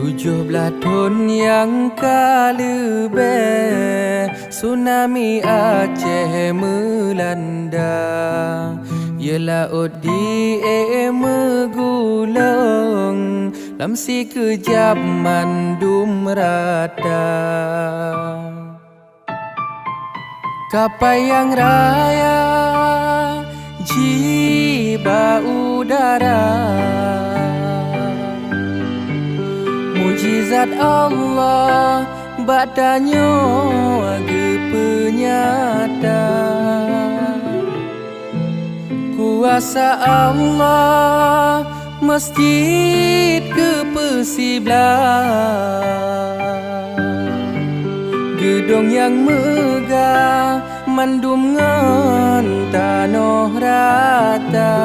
17 tahun yang kalebe, tsunami Aceh melanda. Ya laut di megulung, lam si kejap mandum rata. Kapayang raya jiba udara, mujizat Allah badanyo gepenyata. Kuasa Allah masjid kepesiblah, gedong yang megah mandum ngan tanoh rata.